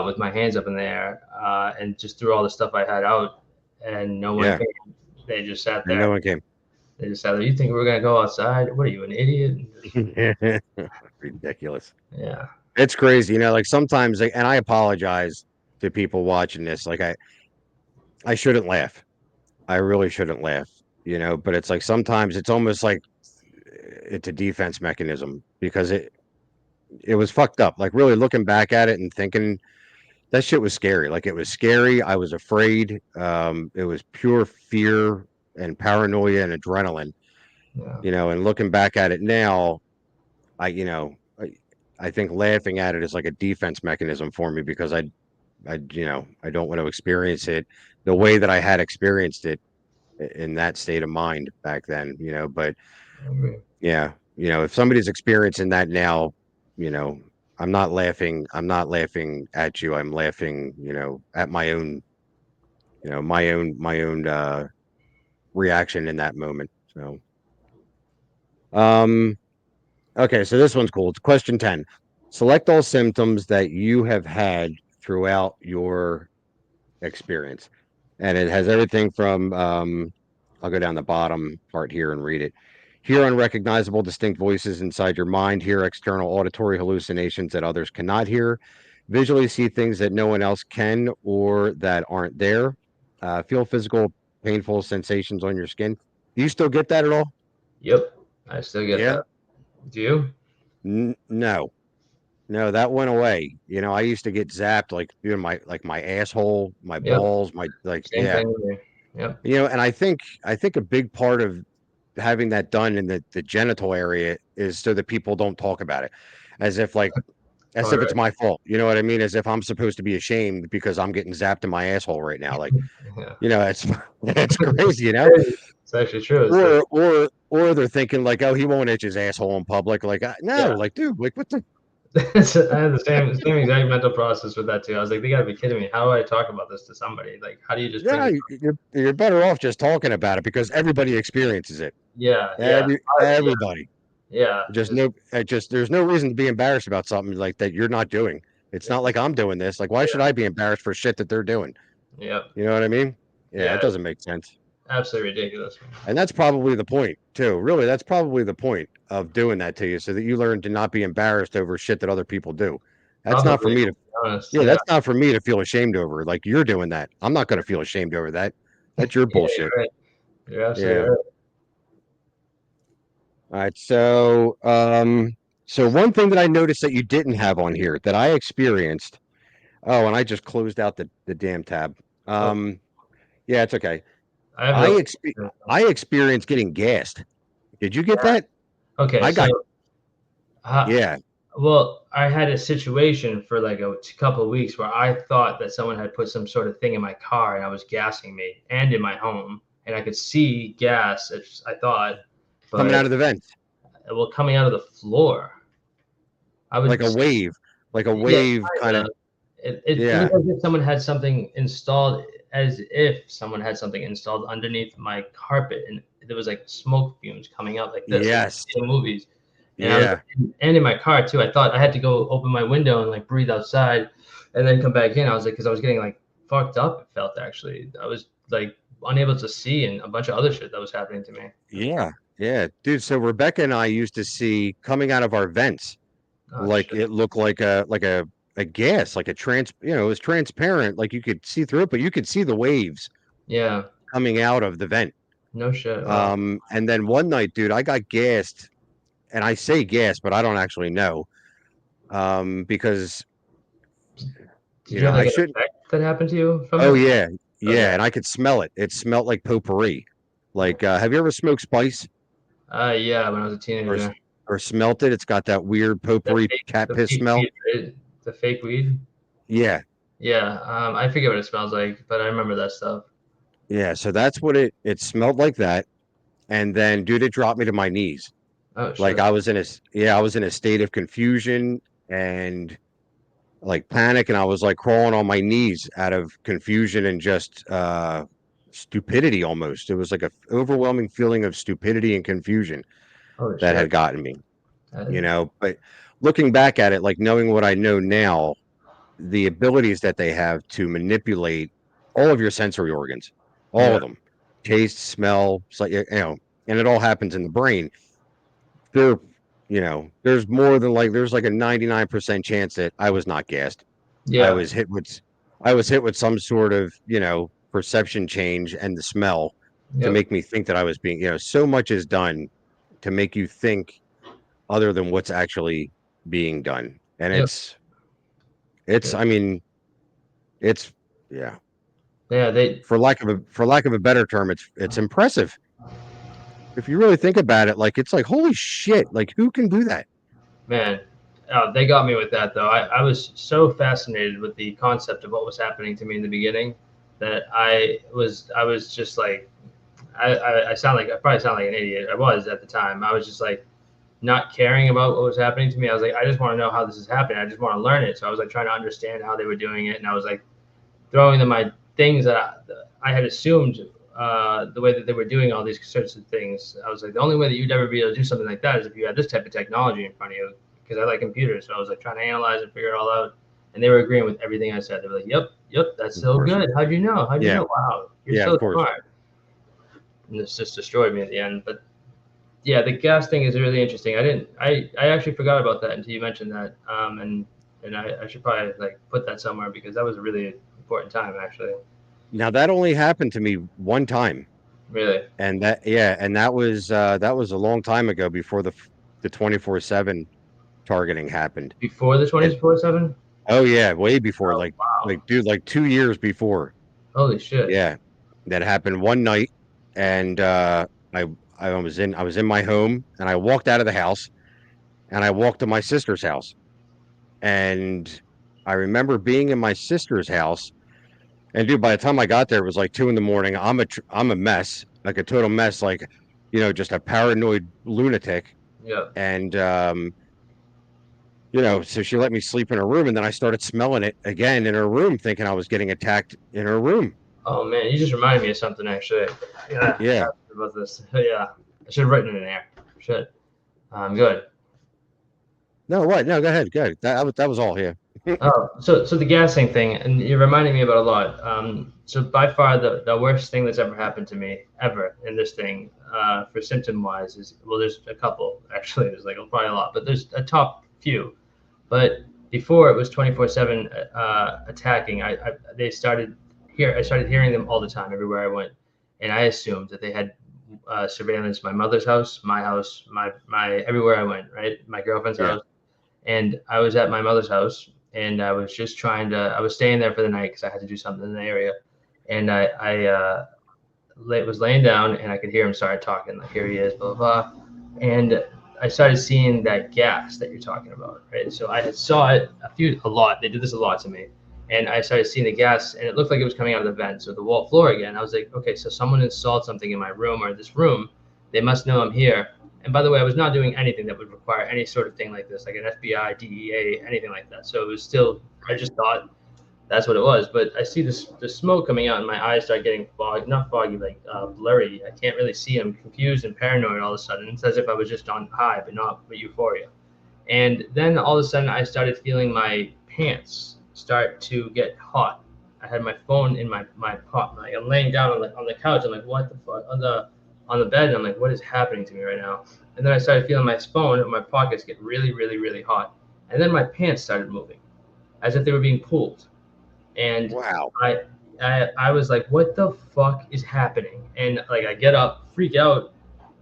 with my hands up in the air and just threw all the stuff I had out, and no one Yeah, came. They just sat and there. no one came. They just sat there. You think we're gonna go outside? What are you, an idiot? And just, Ridiculous. yeah, It's crazy. Like sometimes, and I apologize to people watching this. Like I shouldn't laugh. I really shouldn't laugh. But it's like sometimes it's almost like it's a defense mechanism because it was fucked up. Like really looking back at it and thinking, that shit was scary. Like it was scary. I was afraid. It was pure fear and paranoia and adrenaline, Yeah, and looking back at it now, I, you know, I think laughing at it is like a defense mechanism for me because I don't want to experience it the way that I had experienced it in that state of mind back then, but I agree. yeah, if somebody's experiencing that now, you know, I'm not laughing at you. I'm laughing, at my own reaction in that moment. So, um, okay, so this one's cool. It's question 10. Select all symptoms that you have had throughout your experience. And it has everything from I'll go down the bottom part here and read it. Hear unrecognizable distinct voices inside your mind, hear external auditory hallucinations that others cannot hear, visually see things that no one else can or that aren't there, feel physical painful sensations on your skin. Do you still get that at all? Yep, I still get Yeah. that. Do you? No. No, that went away. I used to get zapped like my asshole, my Yep, balls, my like same yeah. thing with me. Yep. And I think a big part of having that done in the genital area is so that people don't talk about it as if like as All if it's right. my fault. You know what I mean? As if I'm supposed to be ashamed because I'm getting zapped in my asshole right now. Like, Yeah. it's it's crazy, It's actually true. It's the or they're thinking like, oh, he won't itch his asshole in public. Like, no, yeah. like, dude, like, what the I had the same exact mental process with that too. I was like, they gotta be kidding me. How do I talk about this to somebody? Like, how do you just bring yeah, it? you're better off just talking about it because everybody experiences it. Yeah, yeah, yeah, Everybody. yeah. Just no, there's no reason to be embarrassed about something like that you're not doing. It's not like I'm doing this. Like, why should Yeah, I be embarrassed for shit that they're doing? yeah, You know what I mean? Yeah, yeah. it doesn't make sense. Absolutely ridiculous. And that's probably the point too. Really, that's probably the point of doing that to you so that you learn to not be embarrassed over shit that other people do. That's not for Probably, me to to, be honest. yeah, Yeah, that's not for me to feel ashamed over. Like you're doing that. I'm not going to feel ashamed over that. That's your yeah. bullshit. You're right. You're absolutely Yeah. right. All right. So one thing that I noticed that you didn't have on here that I experienced. Oh, and I just closed out the damn tab. Oh, Yeah, it's okay. I have it I open. exp I experienced getting gassed. Did you get Yeah. that? Okay, I so got uh, yeah, well, I had a situation for like a couple of weeks where I thought that someone had put some sort of thing in my car and I was gassing me and in my home, and I could see gas. I thought, coming but out of the vents well, coming out of the floor, I like a would. wave, like a Yeah, wave kind of kinda. It was yeah, as if someone had something installed, as if someone had something installed underneath my carpet, and there was like smoke fumes coming out like this, like yes, in the movies. And I was, yeah, and in my car too. I thought I had to go open my window and like breathe outside, and then come back in. I was like, because I was getting like fucked up. It felt actually. I was like unable to see and a bunch of other shit that was happening to me. yeah, yeah, dude. So Rebecca and I used to see coming out of our vents, Oh like shit. it looked like a gas, like it was transparent, like you could see through it, but you could see the waves Yeah. coming out of the vent. No shit. Wow. And then one night, dude, I got gassed, and I say gas, but I don't actually know, because Did you have I like an shouldn't. effect that happened to you from Oh it? yeah, Okay. yeah, and I could smell it. It smelled like potpourri. Like, have you ever smoked spice Yeah, when I was a or teenager. or smelt it? It's got that weird potpourri cat The piss fake smell. weed, right? The fake weed. Yeah, Yeah, I forget what it smells like, but I remember that stuff. yeah. So that's what it smelled like that. And then, dude, it dropped me to my knees. Oh Like shit. I was in a state of confusion and like panic, and I was like crawling on my knees out of confusion and just stupidity almost. It was like a overwhelming feeling of stupidity and confusion Holy that shit. had gotten me, That- But looking back at it, like knowing what I know now, the abilities that they have to manipulate all of your sensory organs, all yeah, of them, taste, smell, it's like, and it all happens in the brain. There, there's more than like there's like a 99% chance that I was not gassed. I yeah, was hit with I was hit with some sort of, perception change and the smell to yep, make me think that I was being, so much is done to make you think other than what's actually being done. And yep. it's Yeah. I mean, It's yeah. Yeah, they For lack of a better term, it's impressive. If you really think about it, like it's like holy shit, like who can do that? man, they got me with that though. I was so fascinated with the concept of what was happening to me in the beginning that I was just like I sound like I probably sound like an idiot. I was at the time. I was just like not caring about what was happening to me. I was like, I just want to know how this is happening. I just want to learn it. So I was like trying to understand how they were doing it, and I was like throwing them my things that I had assumed the way that they were doing all these sorts of things. I was like, the only way that you'd ever be able to do something like that is if you had this type of technology in front of you, because I like computers. So I was like trying to analyze and figure it all out. And they were agreeing with everything I said. They were like, yep, yep, that's Of so course. good. How'd you know? How'd you Yeah. know? Wow, you're Yeah, of so course. smart. And this just destroyed me at the end. But yeah, the gas thing is really interesting. I actually forgot about that until you mentioned that. And I should probably like put that somewhere because that was a really important time actually. Now that only happened to me one time. Really. And that was a long time ago before the 24/7 targeting happened. Before the And 24/7? oh yeah, way before, Oh wow! like dude, like 2 years before. Holy shit! Yeah. That happened one night, and I I was in my home, and I walked out of the house, and I walked to my sister's house. And I remember being in my sister's house, and dude, by the time I got there, it was like 2 in the morning. I'm a mess, like a total mess, like just a paranoid lunatic. Yeah. And so she let me sleep in her room, and then I started smelling it again in her room, thinking I was getting attacked in her room. Oh man, you just reminded me of something actually. Yeah, I Yeah. forgot about this. Yeah, I should have written it in there. Shit. Good. No, what? No, go ahead. Go ahead. That was all. Yeah. Oh, so the gassing thing, and you're reminding me about a lot. So by far the worst thing that's ever happened to me ever in this thing, for symptom wise, is well, there's a couple actually. There's like probably a lot, but there's a top few. But before it was 24/7 attacking. They started here. I started hearing them all the time everywhere I went, and I assumed that they had surveillance my mother's house, my house, my everywhere I went. Right, my girlfriend's Yeah. house, and I was at my mother's house, and I was just trying to. I was staying there for the night because I had to do something in the area, and I was laying down, and I could hear him start talking. Like here he is, blah blah, blah. And I started seeing that gas that you're talking about, right? So I had saw it a lot. They did this a lot to me, and I started seeing the gas, and it looked like it was coming out of the vent, so the wall floor again. I was like, okay, so someone installed something in my room or this room. They must know I'm here. And by the way, I was not doing anything that would require any sort of thing like this, like an FBI, DEA, anything like that. So it was still, I just thought that's what it was. But I see the smoke coming out, and my eyes start getting foggy, not foggy, like blurry. I can't really see. I'm confused and paranoid all of a sudden. It's as if I was just on high, but not with euphoria. And then all of a sudden, I started feeling my pants start to get hot. I had my phone in my pot. Like I'm laying down on the couch. I'm like, what the fuck on the bed? And I'm like, what is happening to me right now? And then I started feeling my phone and my pockets get really, really, really hot. And then my pants started moving, as if they were being pulled. And Wow. I, I was like, what the fuck is happening? And like I get up, freak out,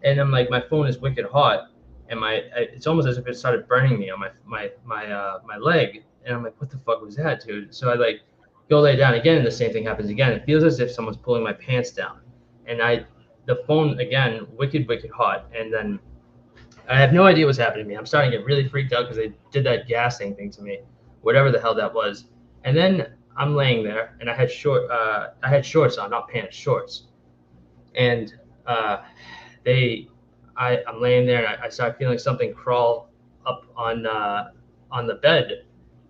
and I'm like, my phone is wicked hot, and it's almost as if it started burning me on my leg, and I'm like, what the fuck was that, dude? So I like go lay down again, and the same thing happens again. It feels as if someone's pulling my pants down, and the phone again, wicked hot, and then I have no idea what's happening to me. I'm starting to get really freaked out because they did that gassing thing to me, whatever the hell that was. And then I'm laying there, and I had shorts on, not pants, shorts. And uh, they, I'm laying there, and I start feeling something crawl up on the bed.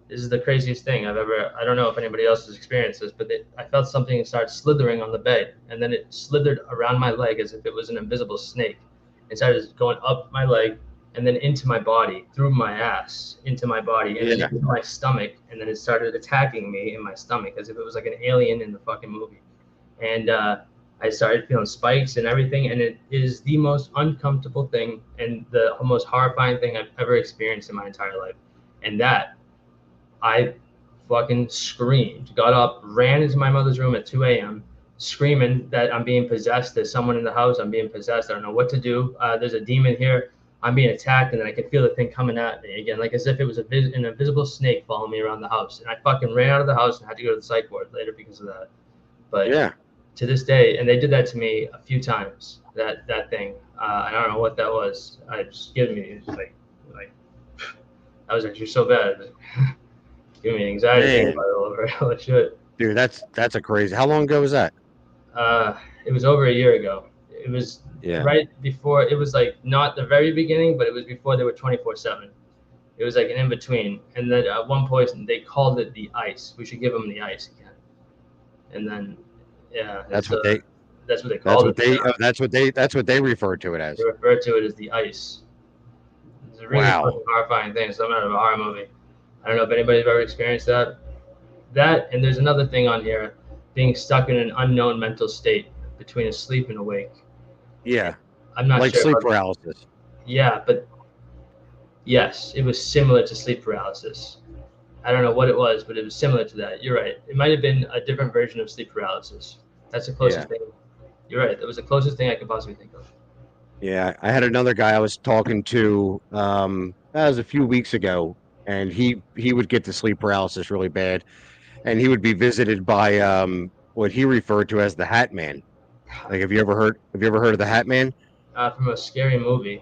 This is the craziest thing I've ever. I don't know if anybody else has experienced this, but I felt something start slithering on the bed, and then it slithered around my leg as if it was an invisible snake. It started going up my leg, and then into my body, through my ass, into my body, and then Yeah. into my stomach, and then it started attacking me in my stomach as if it was like an alien in the fucking movie. And I started feeling spikes and everything, and it is the most uncomfortable thing and the most horrifying thing I've ever experienced in my entire life. And that I fucking screamed, got up, ran into my mother's room at 2 a.m., screaming that I'm being possessed. There's someone in the house. I'm being possessed. I don't know what to do. There's a demon here. I'm being attacked, and then I can feel the thing coming at me again, like as if it was an invisible snake following me around the house. And I fucking ran out of the house and had to go to the psych ward later because of that. But Yeah. to this day, and they did that to me a few times. That thing, I don't know what that was. I just giving me like that was actually so bad. Giving me anxiety thinking Man, about it all over. Holy shit. dude, that's a crazy. How long ago was that? Uh, it was over a year ago. It was Yeah. right before. It was like not the very beginning, but it was before they were 24/7. It was like an in between, and then at one point they called it the ice. We should give them the ice again. And then, yeah, That's it's what they that's what they that's called it. what they oh, that's what they referred to it They as. refer to it as the ice. It's a really Wow. fucking horrifying thing. So I'm out of a horror movie. I don't know if anybody's ever experienced that. That and there's another thing on here, being stuck in an unknown mental state between asleep and awake. Yeah. I'm not Like sure if sleep I'm, paralysis. yeah, but yes, it was similar to sleep paralysis. I don't know what it was, but it was similar to that. You're right. It might have been a different version of sleep paralysis. That's the Yeah. closest thing. You're right. That was the closest thing I could possibly think of. Yeah. I had another guy I was talking to that was a few weeks ago, and he would get the sleep paralysis really bad, and he would be visited by what he referred to as the Hat Man. Like have you ever heard of the Hat Man? From a scary movie.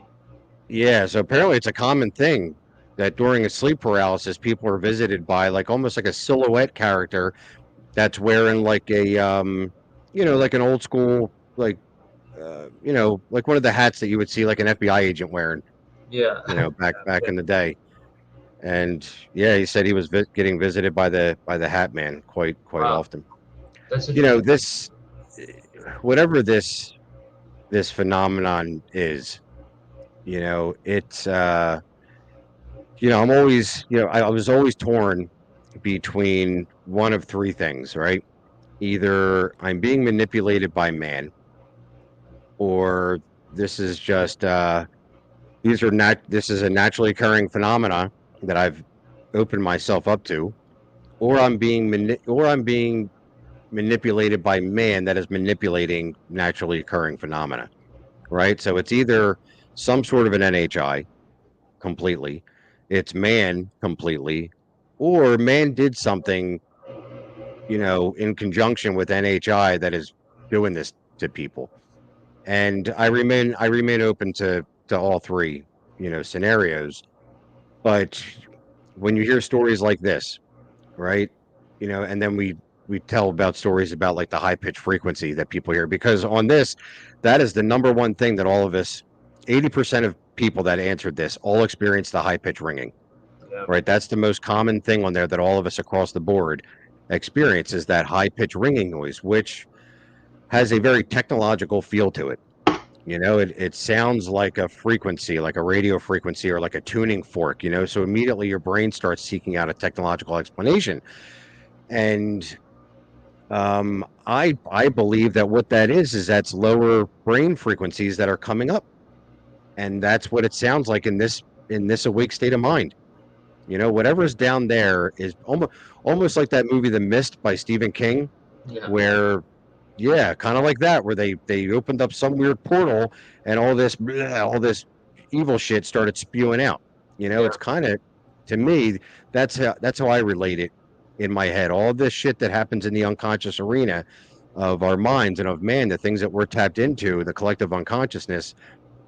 Yeah, so apparently it's a common thing that during a sleep paralysis, people are visited by like almost like a silhouette character that's wearing like a like an old school like like one of the hats that you would see like an FBI agent wearing, Yeah. back Yeah. in the day. And yeah, he said he was getting visited by the Hat Man quite Wow. often. That's You know, interesting. this whatever this phenomenon is, it's I'm always, I was always torn between one of three things, right? Either I'm being manipulated by man, or this is just this is a naturally occurring phenomena that I've opened myself up to, or I'm being manipulated by man that is manipulating naturally occurring phenomena, right? So it's either some sort of an NHI completely, it's man completely, or man did something, in conjunction with NHI that is doing this to people. And I remain open to all three, scenarios. But when you hear stories like this, right? And then we tell about stories about like the high pitch frequency that people hear, because on this, that is the number one thing that all of us, 80% of people that answered this all experience the high pitch ringing, Yeah. right? That's the most common thing on there that all of us across the board experience, is that high pitch ringing noise, which has a very technological feel to it. It sounds like a frequency, like a radio frequency or like a tuning fork, so immediately your brain starts seeking out a technological explanation. And I believe that what that is that's lower brain frequencies that are coming up, and that's what it sounds like in this awake state of mind. Whatever's down there is almost like that movie The Mist by Stephen King, Yeah. where yeah, kind of like that, where they opened up some weird portal and all this evil shit started spewing out. Yeah. It's kind of, to me, that's how I relate it in my head. All this shit that happens in the unconscious arena of our minds and of man, the things that we're tapped into, the collective unconsciousness,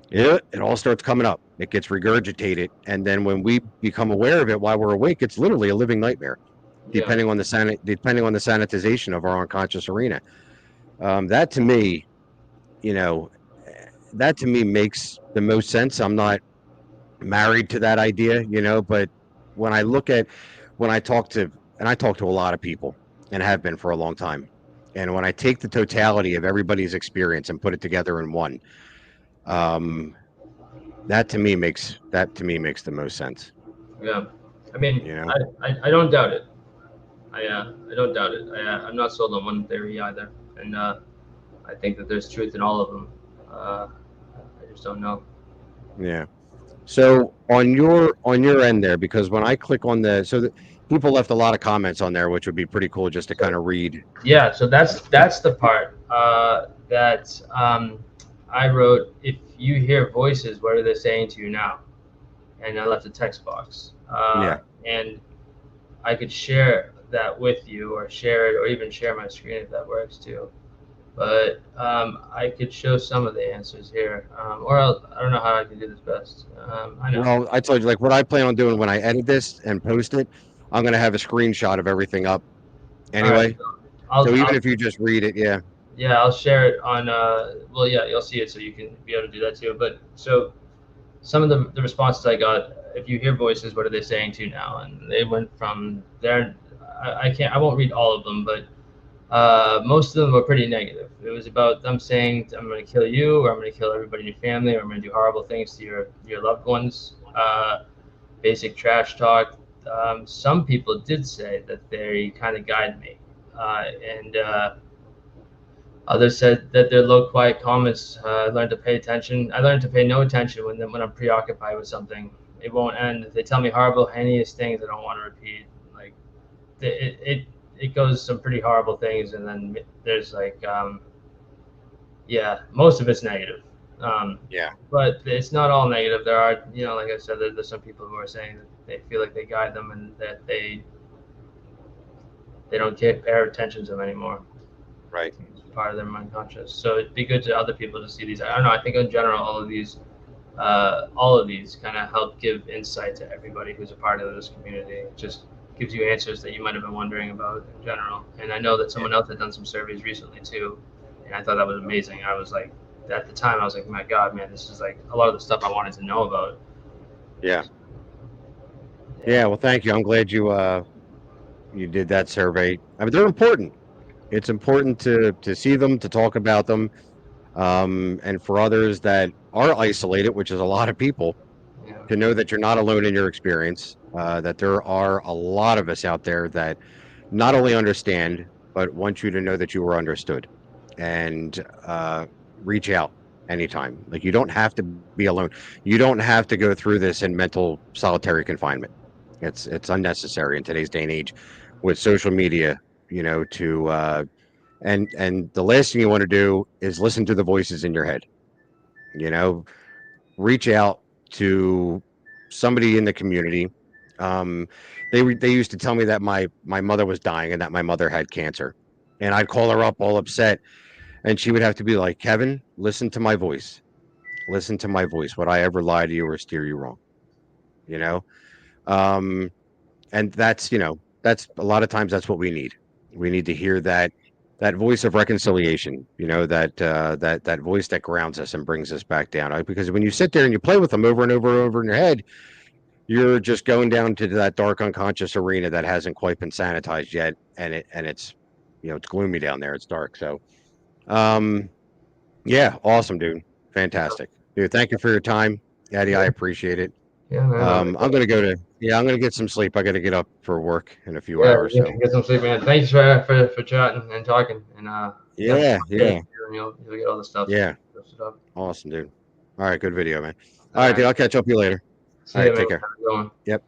it all starts coming up. It gets regurgitated, and then when we become aware of it while we're awake, it's literally a living nightmare, Yeah. depending on the sanitization of our unconscious arena. That to me, you know, that to me makes the most sense. I'm not married to that idea, but when I look at, when I talk to, and I talk to a lot of people and have been for a long time. And when I take the totality of everybody's experience and put it together in one, um, that to me makes the most sense. Yeah. I mean, You know? I don't doubt it. I don't doubt it. I'm not sold on one theory either, and I think that there's truth in all of them. Uh, I just don't know. Yeah. So on your end there, because when I click on people left a lot of comments on there, which would be pretty cool just to kind So of read. yeah, so that's the part that I wrote, if you hear voices, what are they saying to you now? And I left a text box. Yeah. And I could share that with you, or share it, or even share my screen if that works too. But I could show some of the answers here, I don't know how I can do this best. I know. Well, I told you, like what I plan on doing when I edit this and post it, I'm gonna have a screenshot of everything up All right, anyway. so So even I'll if you just read it, yeah, yeah, I'll share it on. Well, yeah, you'll see it, so you can be able to do that too. But so some of the responses I got, if you hear voices, what are they saying to you now? And they went from there. I won't read all of them, but most of them were pretty negative. It was about them saying, "I'm going to kill you," or "I'm going to kill everybody in your family," or "I'm going to do horrible things to your loved ones." Basic trash talk. Some people did say that they kind of guide me, and others said that their low, quiet comments. Learned to pay attention. I learned to pay no attention when I'm preoccupied with something. It won't end. They tell me horrible, heinous things I don't want to repeat. Like it goes some pretty horrible things, and then there's like yeah, most of it's negative. Um, yeah, but it's not all negative. There are, like I said, there's some people who are saying that they feel like they guide them and that they don't pay attention to them anymore. right, It's part of their unconscious. So it'd be good to other people to see these. I don't know. I think in general, all of these kind of help give insight to everybody who's a part of this community. It just gives you answers that you might have been wondering about in general. And I know that yeah, someone else had done some surveys recently too, and I thought that was amazing. I was like, at the time, I was like, my God, man, this is like a lot of the stuff I wanted to know about. yeah, Yeah, yeah. Well, thank you. I'm glad you did that survey. I mean, they're important. It's important to see them, to talk about them, and for others that are isolated, which is a lot of people, yeah, to know that you're not alone in your experience. That there are a lot of us out there that not only understand, but want you to know that you were understood, and reach out anytime. Like you don't have to be alone. You don't have to go through this in mental solitary confinement. It's unnecessary in today's day and age with social media. To and the last thing you want to do is listen to the voices in your head. You know, reach out to somebody in the community. Um, they used to tell me that my mother was dying and that my mother had cancer, and I'd call her up all upset, and she would have to be like, "Kevin, listen to my voice. Listen to my voice. Would I ever lie to you or steer you wrong?" You know, um, and that's a lot of times that's what we need. We need to hear that voice of reconciliation. That voice that grounds us and brings us back down. Because when you sit there and you play with them over and over and over in your head, you're just going down to that dark unconscious arena that hasn't quite been sanitized yet, and it's it's gloomy down there. It's dark. So, um, yeah, awesome, dude, yeah, fantastic, dude. Thank you for your time, Eddie. I yeah, appreciate it. yeah, man. I'm gonna go to yeah, I'm gonna get some sleep. I got to get up for work in a few Yeah, hours. you So, can get some sleep, man. Thanks for chatting and talking, and have yeah, a day, yeah, and you'll get all the stuff yeah, posted up. awesome, dude. All right, good video, man. All All right, right, dude. I'll catch up with you later. see All you, right, man. take care. How's it going? Yep.